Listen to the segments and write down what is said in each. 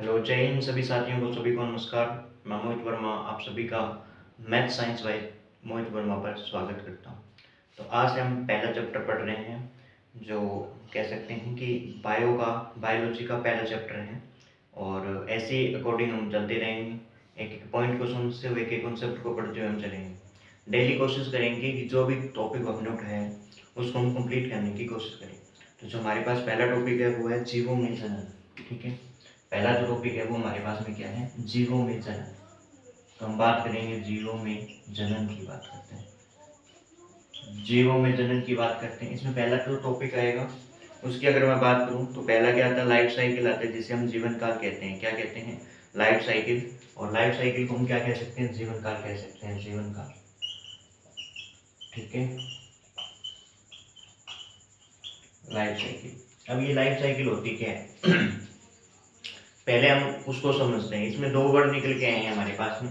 Hello, जय हिंद सभी साथियों को, सभी को नमस्कार। मैं मोहित वर्मा आप सभी का मैथ साइंस बाय मोहित वर्मा पर स्वागत करता हूं। तो आज हम पहला चैप्टर पढ़ रहे हैं, जो कह सकते हैं कि बायोलॉजी का पहला चैप्टर है। और ऐसे अकॉर्डिंग हम चलते रहेंगे, एक एक पॉइंट को समझते हुए, एक एक कॉन्सेप्ट को पढ़ते हुए हम चलेंगे। डेली कोशिश करेंगे कि जो भी टॉपिक हमने उठाया है उसको हम कंप्लीट करने की कोशिश करें। तो जो हमारे पास पहला टॉपिक है वो है जीवों में जनन। ठीक है, पहला जो टॉपिक है वो हमारे पास में क्या है, जीवों में जनन। तो हम बात करेंगे जीवों में जनन की बात करते हैं। जीवों में जनन की बात करते हैं, इसमें पहला जो टॉपिक आएगा उसकी अगर मैं बात करूं तो पहला क्या आता है, लाइफ साइकिल आता है, जिसे हम जीवन काल कहते हैं। क्या कहते हैं? Life cycle. और लाइफ साइकिल को हम क्या कह सकते हैं? जीवन काल कह सकते हैं, जीवन काल। ठीक है, लाइफ साइकिल। अब ये लाइफ साइकिल होती क्या है पहले हम उसको समझते हैं। इसमें दो वर्ड निकल के आए हैं हमारे पास में,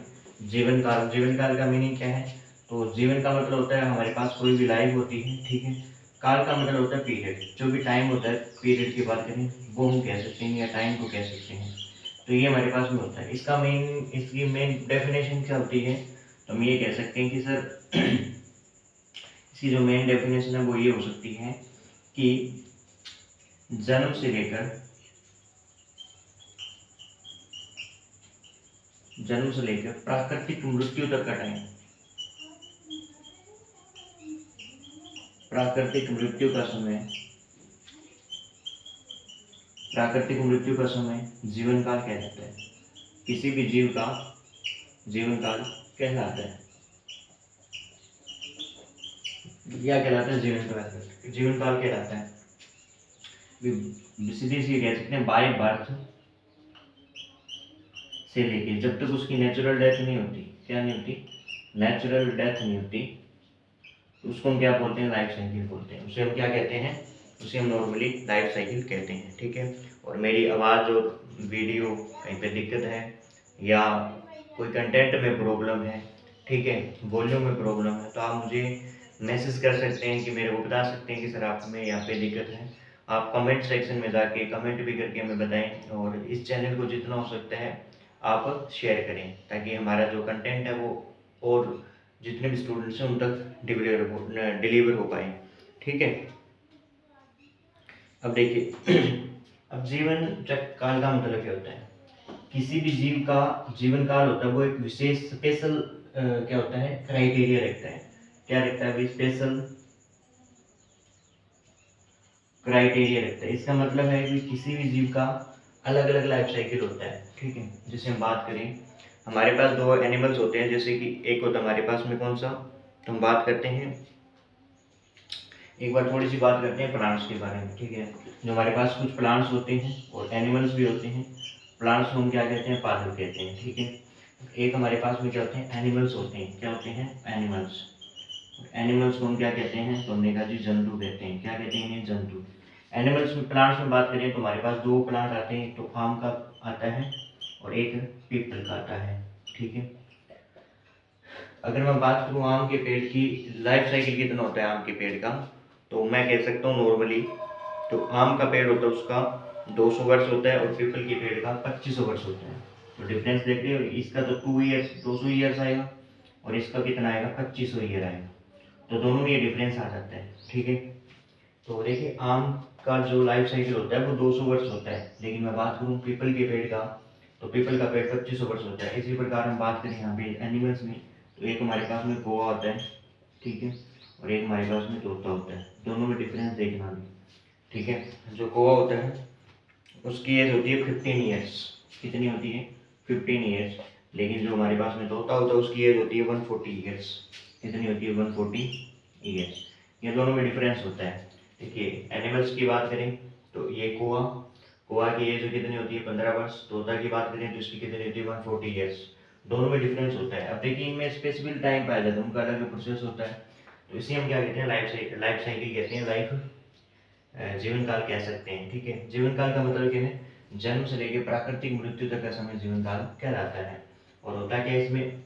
जीवन काल। जीवन काल का मीनिंग क्या है? तो जीवन का मतलब होता है हमारे पास कोई भी लाइफ होती है। ठीक है, काल का मतलब होता है पीरियड, जो भी टाइम होता है, पीरियड की बात करें वो हम कह सकते हैं, या टाइम को कह सकते हैं। तो ये हमारे पास में होता है। इसकी मेन डेफिनेशन क्या होती है? तो हम ये कह सकते हैं कि सर इसकी जो मेन डेफिनेशन है वो ये हो सकती है कि जन्म से लेकर प्राकृतिक मृत्यु तक का टाइम, प्राकृतिक मृत्यु का समय, प्राकृतिक मृत्यु का समय जीवन काल कहलाता है। किसी भी जीव का जीवन काल कहलाता है, क्या कहलाता है? जीवन काल कहलाता है। सीधी सी कह सकते हैं, बाय बर्थ से लेके जब तक उसकी नेचुरल डेथ नहीं होती। क्या नहीं होती? नेचुरल डेथ नहीं होती, तो उसको हम क्या बोलते हैं? लाइफ साइकिल बोलते हैं। उसे हम क्या कहते हैं? उसे हम नॉर्मली लाइफ साइकिल कहते हैं। ठीक है, और मेरी आवाज़ और वीडियो कहीं पे दिक्कत है या कोई कंटेंट में प्रॉब्लम है, ठीक है, वॉल्यूम में प्रॉब्लम है, तो आप मुझे मैसेज कर सकते हैं, कि मेरे को बता सकते हैं कि सर आप में यहाँ पे दिक्कत है। आप कमेंट सेक्शन में जाके कमेंट भी करके हमें बताएं, और इस चैनल को जितना हो सकता है आप शेयर करें, ताकि हमारा जो कंटेंट है वो और जितने भी स्टूडेंट्स हैं उन तक डिलीवर हो पाए। ठीक है, अब देखिए अब जीवन चक्र काल का मतलब क्या होता है? किसी भी जीव का जीवन काल होता है वो एक विशेष स्पेशल क्या होता है, क्राइटेरिया रखता है। क्या रखता है? स्पेशल क्राइटेरिया रखता है। इसका मतलब है कि किसी भी जीव का अलग अलग लाइफ साइकिल होता है। ठीक है, जैसे हम बात करें, हमारे पास दो एनिमल्स होते हैं, जैसे कि एक होता है हमारे पास में कौन सा, तो हम बात करते हैं, एक बार थोड़ी सी बात करते हैं प्लांट्स के बारे में। ठीक है, जो हमारे पास कुछ प्लांट्स होते हैं और एनिमल्स भी होते हैं। प्लांट्स को हम क्या कहते हैं? पादप कहते हैं। ठीक है, एक हमारे पास में क्या होते हैं? एनिमल्स होते हैं। क्या होते हैं? एनिमल्स। एनिमल्स को हम क्या कहते हैं? तो हमने कहा जी जंतु कहते हैं। क्या कहते हैं? जंतु। एनिमल्स में, प्लांट्स में बात करें तो हमारे पास दो प्लांट आते हैं, तो आम का आता है और एक पीपल का आता है। ठीक है, अगर मैं बात करूँ आम के पेड़ की लाइफ साइकिल कितना होता है आम के पेड़ का, तो मैं कह सकता हूँ नॉर्मली, तो आम का पेड़ होता है उसका 200 वर्ष होता है, और पीपल के पेड़ का 2500 वर्ष होता है। तो डिफरेंस देख रहे हो, इसका तो 2 ईयर्स 200 ईयर्स आएगा, और इसका कितना आएगा? 2500 ईयर आएगा। तो दोनों में ये डिफरेंस आ जाता है। ठीक है, तो देखिए आम का जो लाइफ साइकिल होता है वो 200 वर्ष होता है, लेकिन मैं बात करूँ पीपल के पेड़ का, तो पीपल का पेड़ 2500 वर्ष होता है। इसी प्रकार हम बात करें यहाँ पे एनिमल्स में, तो एक हमारे पास में कौवा होता है, ठीक है, और एक हमारे पास में तोता होता है। दोनों में डिफरेंस देखना भी। ठीक है, जो कौवा होता है उसकी एज होती है 15 ईयर्स। कितनी होती है? 15 ईयर्स। लेकिन जो हमारे पास में तोता होता है उसकी एज होती है 140 ईयर्स। कितनी होती है? 140 ईयर्स। ये दोनों में डिफरेंस होता है। देखिए एनिमल्स की बात करें तो ये कौवा, कौवा की एज कितनी होती है? 15 वर्ष। तोता की बात करें तो इसकी कितनी होती है? 140 ईयर्स। दोनों में डिफरेंस होता है। अब देखिए इनमें स्पेसिफिक टाइम पाया जाता है, उनका अलग प्रोसेस होता है, तो इसे हम क्या कहते हैं? लाइफ साइकिल कहते हैं, लाइफ जीवन काल कह सकते हैं। ठीक है, जीवन काल का मतलब क्या है? जन्म से लेकर प्राकृतिक मृत्यु तक का समय जीवन काल कहलाता है। और होता क्या है इसमें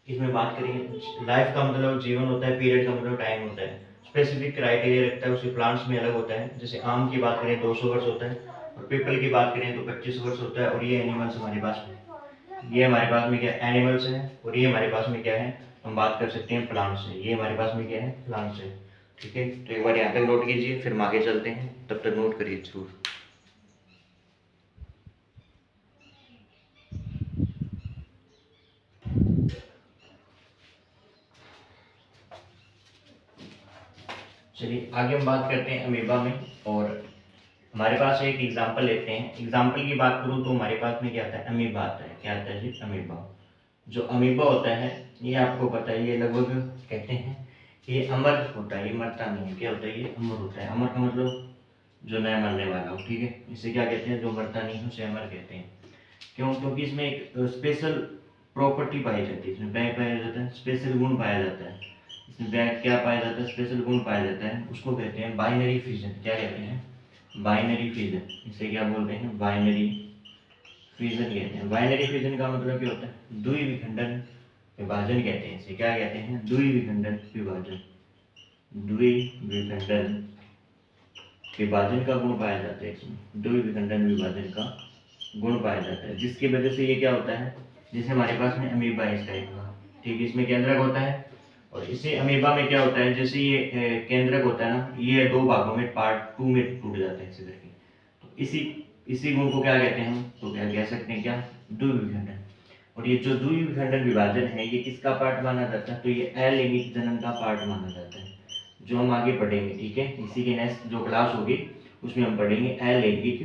इसमें बात करें, लाइफ का मतलब जीवन होता है, पीरियड का मतलब टाइम होता है, स्पेसिफिक क्राइटेरिया रखता है, उसे प्लांट्स में अलग होता है। जैसे आम की बात करें 200 वर्ष होता है, और पीपल की बात करें तो 25 वर्ष होता है। और ये एनिमल्स हमारे पास में, ये हमारे पास में क्या एनिमल्स है, और ये हमारे पास में क्या है, हम बात कर सकते हैं प्लांट्स है। ये हमारे पास में क्या है, प्लांट्स है। ठीक है, तो एक बार यहाँ तक नोट कीजिए, फिर हम आगे चलते हैं, तब तक नोट करिए जरूर। चलिए आगे हम बात करते हैं अमीबा में। और हमारे पास एक एग्जांपल लेते हैं। एग्जांपल की बात करूं तो हमारे पास में क्या आता है, अमीबा आता है। क्या आता है जी, अमीबा। जो अमीबा होता है ये आपको पता है, ये लगभग कहते हैं ये अमर होता है, ये मरता नहीं है। क्या होता है, ये अमर होता है। अमर का मतलब जो नया मरने वाला हो। ठीक है, इसे क्या कहते हैं, जो मरता नहीं है उसे अमर कहते हैं। क्यों, क्योंकि इसमें एक स्पेशल प्रॉपर्टी पाई जाती है, इसमें क्या पाया जाता है, स्पेशल गुण पाया जाता है। इसमें क्या पाया जाता है, स्पेशल गुण पाया जाता है। उसको कहते हैं बाइनरी फिजन। क्या कहते हैं, बाइनरी फिजन। इसे क्या बोलते हैं, बाइनरी फिजन कहते हैं। बाइनरी फिजन का मतलब क्या होता है, द्विविखंडन विभाजन कहते हैं इसे। क्या कहते हैं, द्विविखंडन विभाजन। द्विविखंडन विभाजन का गुण पाया जाता है इसमें, द्विविखंडन विभाजन का गुण पाया जाता है, जिसकी वजह से ये क्या होता है, जैसे हमारे पास में अमीबा इस टाइप का। ठीक है, इसमें केंद्रक होता है। और इसी अमीबा में क्या होता है, जैसे ये केंद्रक होता है ना, ये दो भागों में पार्ट 2 में टूट जाता है इसी करके। तो इसी इसी गुण को क्या कहते हैं हम, तो क्या कह सकते हैं, क्या, द्विविखंडन। और ये जो द्विविखंडन विभाजन है ये किसका पार्ट माना जाता है, तो ये अलैंगिक जनन का पार्ट माना जाता है, जो हम आगे पढ़ेंगे। ठीक है, इसी के नेक्स्ट जो क्लास होगी उसमें हम पढ़ेंगे अलैंगिक,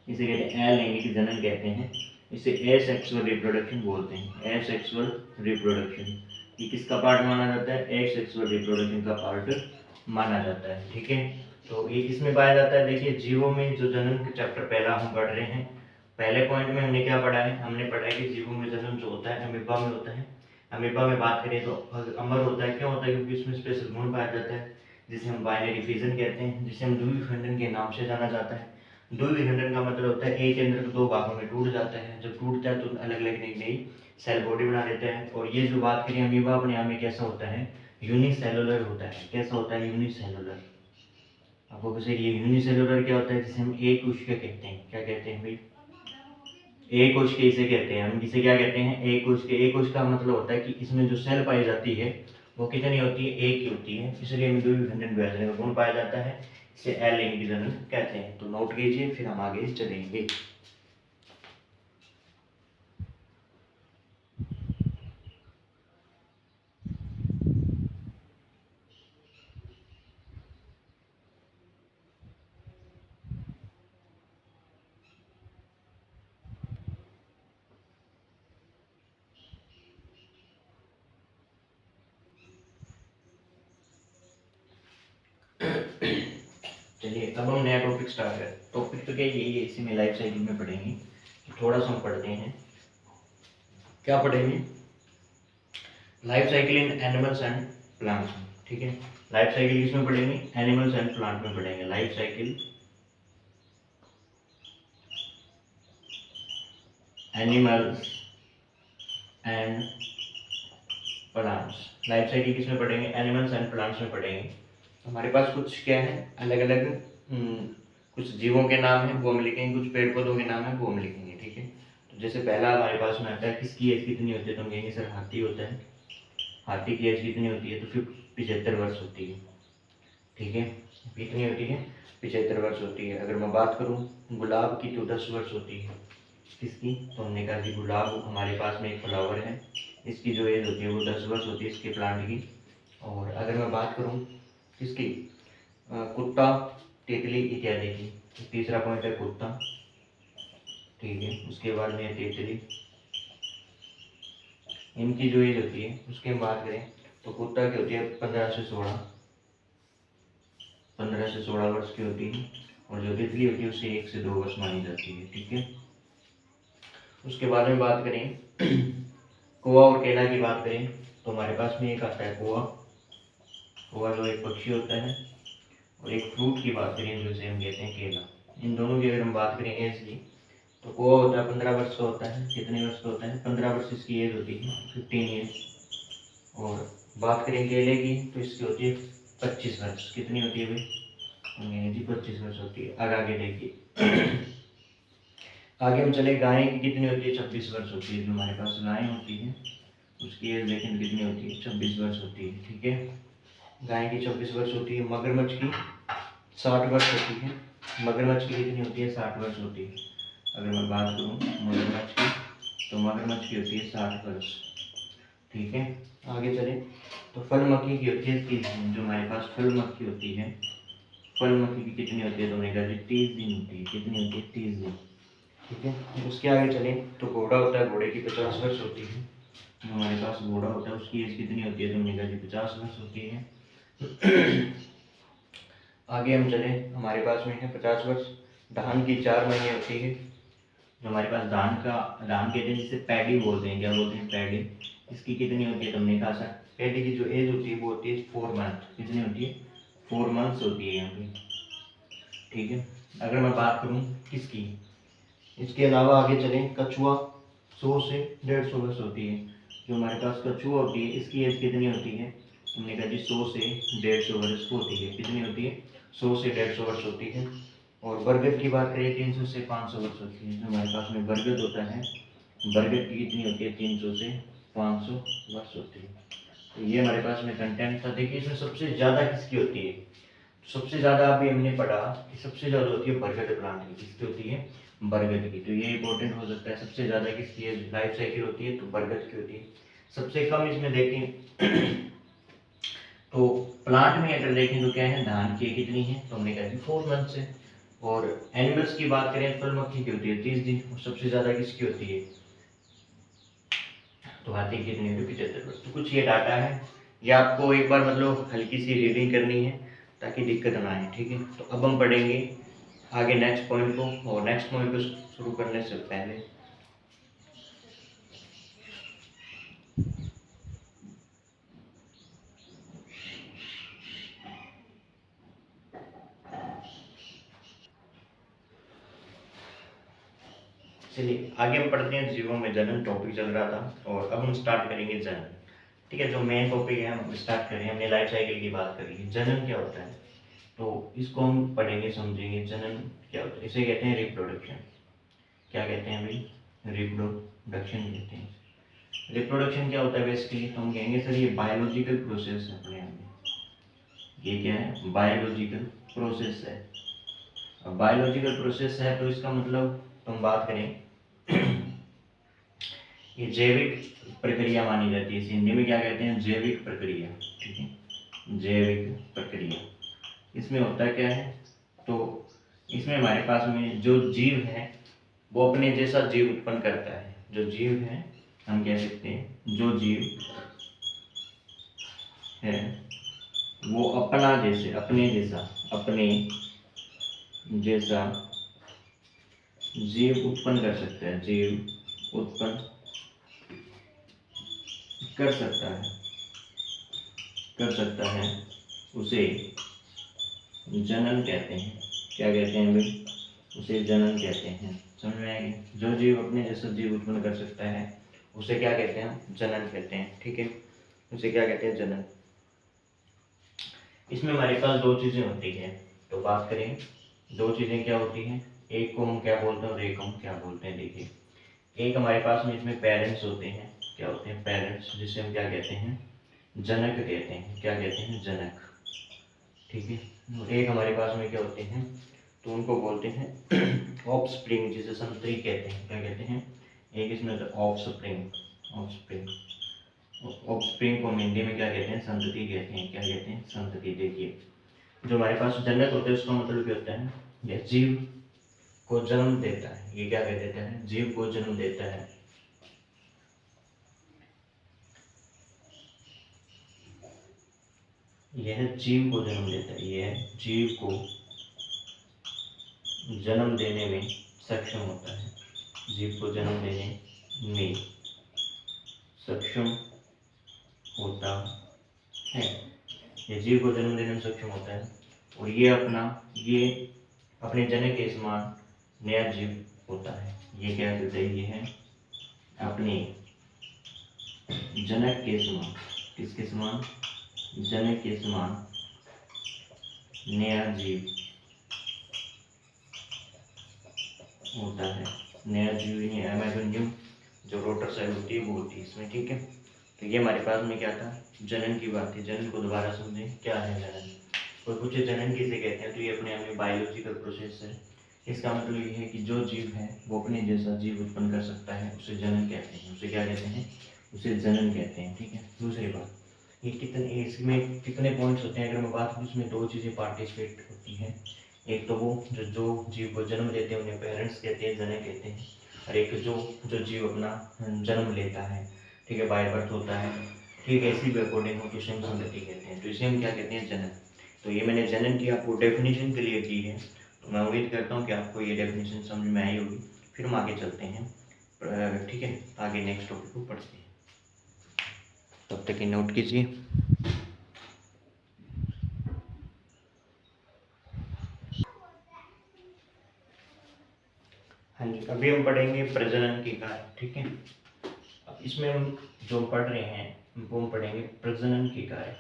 इसे कहते हैं अलैंगिक जनन कहते हैं। इसे एसेक्सुअल रिप्रोडक्शन बोलते हैं, एसेक्सुअल रिप्रोडक्शन। ये किसका पार्ट माना जाता है, एसेक्सुअल रिप्रोडक्शन का पार्ट माना जाता है। ठीक है, तो ये किसमें पाया जाता है, देखिए जीवों में। जो जनन के चैप्टर पहला हम पढ़ रहे हैं, पहले पॉइंट में हमने क्या पढ़ा है, हमने पढ़ा है कि जीवों में जनन जो होता है अमीबा में होता है। अमीबा में बात करें तो अमर होता है। क्यों होता है, क्योंकि इसमें स्पेशल गुण पाया जाता है, जिसे हम बाइनरी फिजन कहते हैं, जिसे हम द्विविखंडन के नाम से जाना जाता है। द्विविखंडन का मतलब होता है एक केंद्र दो भागों में टूट जाता है। जब टूटता है तो अलग अलग नई नई सेल बॉडी बना देते हैं। और ये जो बात करें अमीबा अपने यहाँ में कैसा होता है, यूनिसेलुलर होता है। कैसा होता है, यूनिसेलुलर। आपको कैसे, ये यूनिसेलुलर क्या होता है, जिसे हम एक कोशिका कहते हैं। क्या कहते हैं भाई, एक कोशिका इसे कहते हैं हम। इसे क्या कहते हैं, एक कोशिका। एक कोशिका का मतलब होता है कि इसमें जो सेल पाई जाती है वो कितनी होती है, एक ही होती है। इसलिए हमें द्विविखंडन विभाजन का गुण पाया जाता है, इसे अलैंगिक जनन कहते हैं। तो नोट कीजिए, फिर हम आगे चलेंगे। चलिए अब हम नया टॉपिक स्टार्ट करें। टॉपिक तो क्या यही है, इसी में लाइफ साइकिल में पढ़ेंगे। थोड़ा सा हम पढ़ते हैं, क्या पढ़ेंगे, life cycle in animals and plants में। ठीक है, लाइफ साइकिल किसमें पढ़ेंगे, एनिमल्स एंड प्लांट में पढ़ेंगे। Life cycle animals and plants. Life cycle किसमें पढ़ेंगे, एनिमल्स एंड प्लांट्स में पढ़ेंगे। हमारे पास कुछ क्या है, अलग अलग कुछ जीवों के नाम है वो हम लिखेंगे, कुछ पेड़ पौधों के नाम है वो हम लिखेंगे। ठीक है, तो जैसे पहला हमारे पास में आता है, किसकी एज कितनी होती है, तो हम कहेंगे सर हाथी होता है। हाथी की एज कितनी होती है, तो फिर 75 वर्ष होती है। ठीक है, कितनी होती है, 75 वर्ष होती है। अगर मैं बात करूँ गुलाब की तो 10 वर्ष होती है। किसकी, तो हमने कहा कि गुलाब हमारे पास में एक फ्लावर है, इसकी जो एज होती है वो 10 वर्ष होती है, इसके प्लांट की। और अगर मैं बात करूँ किसकी, कुत्ता, तितली इत्यादि की, तीसरा पॉइंट है कुत्ता। ठीक है, उसके बाद में तितली, इनकी जो एज होती है उसकी हम बात करें तो कुत्ता की होती है 15 से 16 वर्ष की होती है। और जो तितली होती है उससे 1 से 2 वर्ष मानी जाती है। ठीक है, उसके बाद में बात करें कौवा और केला की बात करें तो हमारे पास में एक आता है कौवा। कौवा जो एक पक्षी होता है। और एक फ्रूट की बात करें जिसे हम कहते हैं केला। इन दोनों की अगर हम बात करें एज की तो कौवा होता है 15 वर्ष का होता है। कितने वर्ष का होता है, 15 वर्ष इसकी एज होती है, 15 ईयर्स। और बात करें केले की तो इसकी होती है 25 वर्ष। कितनी होती है भाई, जी 25 वर्ष होती है। आगे देखिए आगे हम चले, गाय की कितनी होती है? 26 वर्ष होती है। जो हमारे पास गाय होती है उसकी एज देखें कितनी होती है? 26 वर्ष होती है। ठीक है, गाय की 26 वर्ष होती है। मगरमच्छ की 60 वर्ष होती है। मगरमच्छ की कितनी होती है? 60 वर्ष होती है। अगर मैं बात करूँ मगरमच्छ की, तो मगरमच्छ की होती है 60 वर्ष। ठीक है, आगे चले तो फल मक्खी की होती है 30 दिन। जो हमारे पास फल मक्खी होती है, फल मक्खी की कितनी होती है? तो हमने कहा 30 दिन होती है। कितनी होती है? 30 दिन। ठीक है, उसके आगे चले तो घोड़ा होता है, घोड़े की 50 वर्ष होती है। जो हमारे पास घोड़ा होता है उसकी एज कितनी होती है? तो हमने कहा जी 50 वर्ष होती है। आगे हम चले, हमारे पास में है 50 वर्ष। धान की 4 महीने होती है। जो हमारे पास धान कहते हैं जिसे पैडी बोलते हैं। क्या बोलते हैं? पैडी। इसकी कितनी होती है? तो हमने कहा सर पैडी की जो एज होती है वो होती है 4 मंथ। कितनी होती है? 4 मंथ्स होती है यहाँ पे। ठीक है, अगर मैं बात करूँ किसकी, इसके अलावा आगे चलें, कछुआ 100 से 150 वर्ष होती है। जो हमारे पास कछुआ होती है इसकी एज कितनी होती है? हमने कहा जी 100 से 150 वर्ष होती है। कितनी होती है? 100 से 150 वर्ष होती है। और बरगद की बात करें 300 से 500 वर्ष होती है। जो हमारे पास में बरगद होता है, बरगद की कितनी होती है? 300 से 500 वर्ष होती है। तो ये हमारे पास में कंटेंट था। देखिए इसमें सबसे ज़्यादा किसकी होती है? सबसे ज़्यादा अभी हमने पढ़ा कि सबसे ज़्यादा होती है बरगद प्लांट की। किसकी होती है? बरगद की। तो ये इंपॉर्टेंट हो सकता है। सबसे ज़्यादा किसकी लाइफ साइकिल होती है? तो बरगद की होती है। सबसे कम इसमें देखें तो प्लांट में अगर देखें तो क्या है? धान की कितनी है? तो हमने कहा 4 मंथ से। और एनिमल्स की बात करें फल मक्खी की होती है 30 दिन। और सबसे ज़्यादा किसकी होती है? तो हाथी की कितनी होती है? 75 वर्ष। तो कुछ ये डाटा है, ये आपको एक बार मतलब हल्की सी रीडिंग करनी है ताकि दिक्कत ना आए। ठीक है, तो अब हम पढ़ेंगे आगे नेक्स्ट पॉइंट को। और नेक्स्ट पॉइंट को शुरू करने से पहले चलिए आगे हम पढ़ते हैं जीवों में जन्म। टॉपिक चल रहा था और अब हम स्टार्ट करेंगे जन्म। ठीक है, जो मेन टॉपिक है हम स्टार्ट करें। हमने लाइफ साइकिल की बात करी है। जन्म क्या होता है तो इसको हम पढ़ेंगे, समझेंगे। जन्म क्या होता है? इसे कहते हैं रिप्रोडक्शन। क्या कहते हैं भाई? रिप्रोडक्शन कहते हैं। रिप्रोडक्शन क्या होता है बेसिकली? तो हम कहेंगे सर ये बायोलॉजिकल प्रोसेस है अपने आप में। ये क्या है? बायोलॉजिकल प्रोसेस है। अब बायोलॉजिकल प्रोसेस है तो इसका मतलब तो हम बात करें ये जैविक प्रक्रिया मानी जाती है। हिंदी में क्या कहते हैं? जैविक प्रक्रिया। ठीक है, जैविक प्रक्रिया। इसमें होता क्या है? तो इसमें हमारे पास में जो जीव है वो अपने जैसा जीव उत्पन्न करता है। जो जीव है हम कह सकते हैं जो जीव है वो अपने जैसा जीव उत्पन्न कर सकता है। जीव उत्पन्न कर सकता है उसे जनन कहते हैं। क्या कहते हैं भाई? उसे जनन कहते हैं। समझ में आएगी? जो जीव अपने जैसा जीव उत्पन्न कर सकता है उसे क्या कहते हैं? जनन कहते हैं। ठीक है, उसे क्या कहते हैं? जनन। इसमें हमारे पास 2 चीजें होती हैं। तो बात करें 2 चीजें क्या होती हैं, एक को हम क्या बोलते हैं और एक को हम क्या बोलते हैं। देखिए एक हमारे पास में इसमें पेरेंट्स होते हैं। क्या होते हैं? पेरेंट्स, जिसे हम क्या कहते हैं? जनक कहते हैं। क्या कहते हैं? जनक। ठीक है, और एक हमारे पास में क्या होते हैं? तो उनको बोलते हैं ऑफस्प्रिंग, जिसे संतरी कहते हैं। क्या कहते हैं? एक इसमें ऑफस्प्रिंग। ऑफस्प्रिंग ऑफस्प्रिंग को हम हिंदी में क्या कहते हैं? संतति कहते हैं। क्या कहते हैं? संतति। देखिए जो हमारे पास जनक होते हैं उसका मतलब क्या होता है? यह जीव को जन्म देता है। ये क्या कह देता है? जीव को जन्म देता है। यह जीव को जन्म देता है। यह जीव को जन्म देने में सक्षम होता है। जीव को जन्म देने में सक्षम होता है। ये जीव को जन्म देने में सक्षम होता है और ये अपने जनक के समान नया जीव होता है। ये क्या कहते हैं? ये है अपने जनक के समान। किसके समान? जनक के समान नया जीव होता है, नया जीव ही एमेगोनियम जो रोटर सेल होती है वो होती है इसमें, ठीक है। तो ये हमारे पास में क्या था, जनन की बात थी। जनन को दोबारा समझें, क्या है जनन। कोई पूछे जनन किसे कहते हैं, तो ये अपने आप में बायोलॉजिकल प्रोसेस है। इसका मतलब ये है कि जो जीव है वो अपने जैसा जीव उत्पन्न कर सकता है, उसे जनन कहते हैं। उसे क्या कहते हैं, उसे जनन कहते हैं, ठीक है। दूसरी बात, ये कितने, इसमें कितने पॉइंट्स होते हैं, अगर मैं बात करूँ इसमें दो चीज़ें पार्टिसिपेट होती हैं। एक तो वो जो जीव को जन्म देते हैं उन्हें पेरेंट्स कहते हैं, जनक कहते हैं। और एक जो जीव अपना जन्म लेता है, ठीक है, बाय बर्थ होता है, ठीक है, इसी के अकॉर्डिंग हम उसे संतति कहते हैं। तो इसे हम क्या कहते हैं, जनन। तो ये मैंने जनन की आपको डेफिनेशन क्लियर की है, तो मैं उम्मीद करता हूँ कि आपको ये डेफिनेशन समझ में आई होगी। फिर हम आगे चलते हैं, ठीक है, आगे नेक्स्ट टॉपिक को पढ़ते हैं। तब तक ये नोट कीजिए। हाँ जी, अभी हम पढ़ेंगे प्रजनन के कार्य, ठीक है। अब इसमें हम जो पढ़ रहे हैं वो हम पढ़ेंगे प्रजनन के कार्य।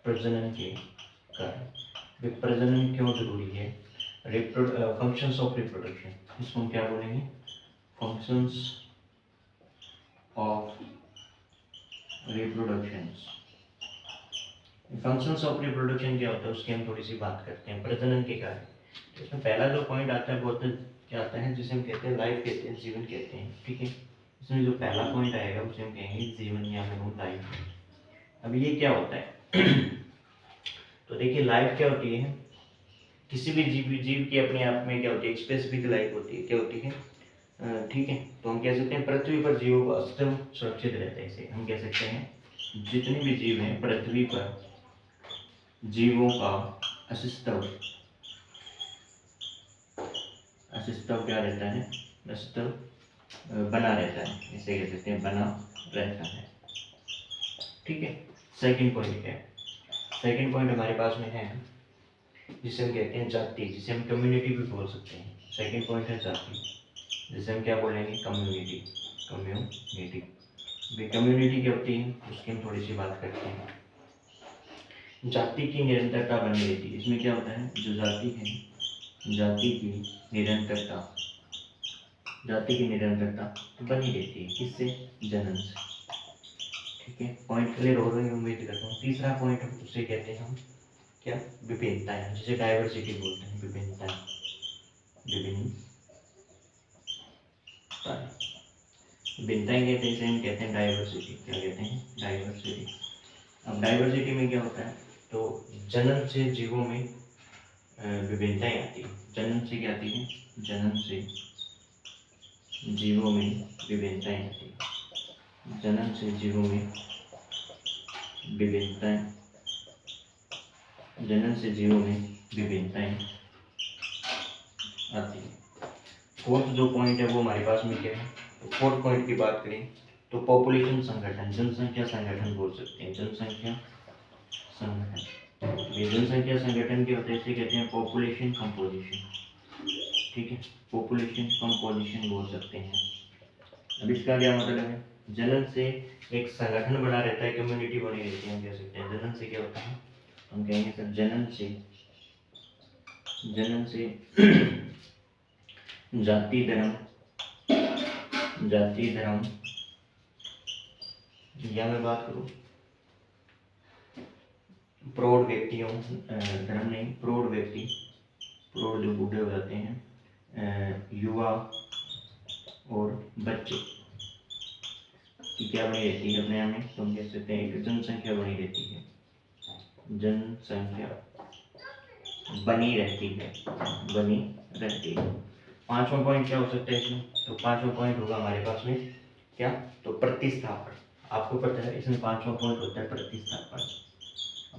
प्रजनन के कार्य, प्रजनन क्यों जरूरी है, फंक्शंस ऑफ रिप्रोडक्शन, इसको हम क्या बोलेंगे, functions of reproduction. Functions of reproduction क्या होता है उसकी हम थोड़ी सी बात करते हैं। प्रजनन के कार्य, इसमें पहला जो पॉइंट आता है वो होता है, क्या आता है, जिसे हम कहते हैं लाइफ कहते हैं, जीवन कहते हैं, ठीक है। इसमें जो पहला पॉइंट आएगा उसे हम कहेंगे जीवन या फिर हम लाइफ। अब ये क्या होता है तो देखिए, लाइफ क्या होती है, किसी भी जीव की अपने आप में क्या होती है, एक स्पेसिफिक लाइफ होती है, क्या होती है, ठीक है। तो हम कह सकते हैं पृथ्वी पर जीवों का अस्तित्व सुरक्षित रहता है। इसे हम कह सकते हैं जितने भी जीव हैं पृथ्वी पर, जीवों का अस्तित्व क्या रहता है, अस्तित्व बना रहता है, इसे कह सकते हैं बना रहता है, ठीक है। सेकंड पॉइंट क्या है, सेकंड पॉइंट हमारे पास में है जिसे हम कहते हैं जाति, जिसे हम कम्युनिटी भी बोल सकते हैं। सेकंड पॉइंट है जाति, जिसे हम क्या बोलेंगे, कम्युनिटी। कम्युनिटी, कम्युनिटी क्या होती है उसकी हम थोड़ी सी बात करते हैं। जाति की निरंतरता बनी रहती है। इसमें क्या होता है, जो जाति है, जाति की निरंतरता, जाति की निरंतरता बनी रहती है, किससे, जनन से, ठीक है। पॉइंट क्लियर हो रहे हैं, उम्मीद करता हूँ। तीसरा पॉइंट उसे कहते हैं हम क्या, विभिन्नताएं, जिसे डाइवर्सिटी बोलते हैं, विभिन्नताएं, विभिन्नताएं कहते हैं, इसे हम कहते हैं डाइवर्सिटी। क्या कहते हैं, डाइवर्सिटी। अब डाइवर्सिटी में क्या होता है, तो जनन से जीवों में विभिन्नताएं आती है। जनन से क्या आती है, जनन से जीवों में विभिन्नताएं आती है। जनन से जीवों में विभिन्नताएं, जनन से जीवों में विभिन्नताएं आती है। फोर्थ जो पॉइंट है वो हमारे पास में क्या है, तो फोर्थ पॉइंट की बात करें तो पॉपुलेशन संगठन, जनसंख्या संगठन बोल सकते हैं, जनसंख्या संगठन। ये जनसंख्या संगठन क्या होता है, इसे कहते हैं पॉपुलेशन कंपोजिशन, ठीक है, पॉपुलेशन कंपोजिशन बोल सकते हैं। अब इसका क्या मतलब है, जनन से एक संगठन बना रहता है, कम्युनिटी बनी रहती है, हम कह सकते हैं। जनन से क्या होता है, हम कहेंगे सर जनन से जाति धर्म, जाति धर्म, या मैं बात करूं प्रौढ़ व्यक्तियों, धर्म नहीं, प्रौढ़ व्यक्ति, प्रौढ़ जो बूढ़े हो जाते हैं, युवा और बच्चे की क्या बनी रहती है अपने आप में, तो हम कह सकते हैं एक जनसंख्या बनी रहती है, जनसंख्या बनी रहती है, बनी रहती है। पांचवा पॉइंट क्या हो सकता है इसमें, तो पांचवा पॉइंट होगा हमारे पास में क्या, तो प्रतिस्थापन। आपको पता है इसमें पांचवा पॉइंट होता है प्रतिस्थापन।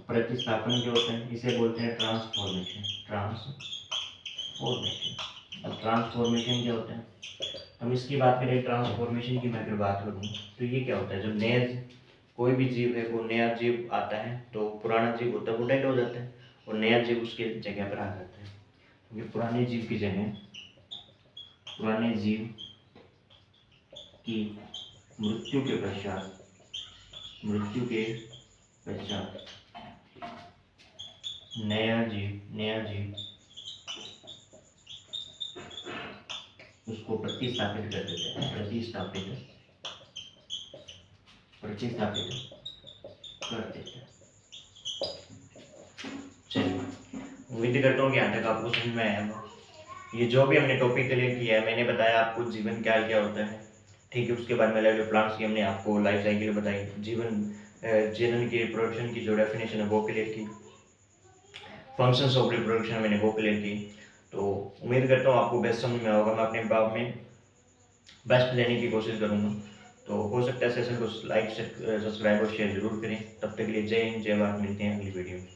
प्रतिस्थापन क्या होता है, इसे बोलते हैं ट्रांसफॉर्मेशन, ट्रांसफॉर्मेशन। अब ट्रांसफॉर्मेशन क्या होता है, हम इसकी बात करें ट्रांसफॉर्मेशन की, मैं अगर बात करूँ तो ये क्या होता है, जब नया कोई भी जीव है, वो नया जीव आता है तो पुराना जीव होता है वो डेड हो जाता है और नया जीव उसके जगह पर आ जाता है। क्योंकि पुराने जीव की जगह, पुराने जीव की मृत्यु के पश्चात, मृत्यु के पश्चात नया जीव उसको प्रतिस्थापित कर देते हैं, प्रतिस्थापित कर देते हैं। चलिए, उम्मीद करता हूँ कि यहाँ तक आपको समझ में आया होगा। ये जो भी हमने टॉपिक क्लियर किया है, मैंने बताया आपको जीवन क्या क्या होता है, ठीक है। उसके बाद में लाइव प्लांट्स की हमने आपको लाइफ साइकिल बताई, जीवन जनन की रिप्रोडक्शन की जो डेफिनेशन है वो क्लियर की, फंक्शंस ऑफ रिप्रोडक्शन मैंने वो क्लियर की। तो उम्मीद करता हूँ आपको बेस्ट समझ में होगा। मैं अपने बाप में बेस्ट लेने की कोशिश करूँगा। तो हो सकता है सेशन को लाइक सब्सक्राइब और शेयर जरूर करें। तब तक के लिए जय हिंद, जय भारत। मिलते हैं अगली वीडियो में।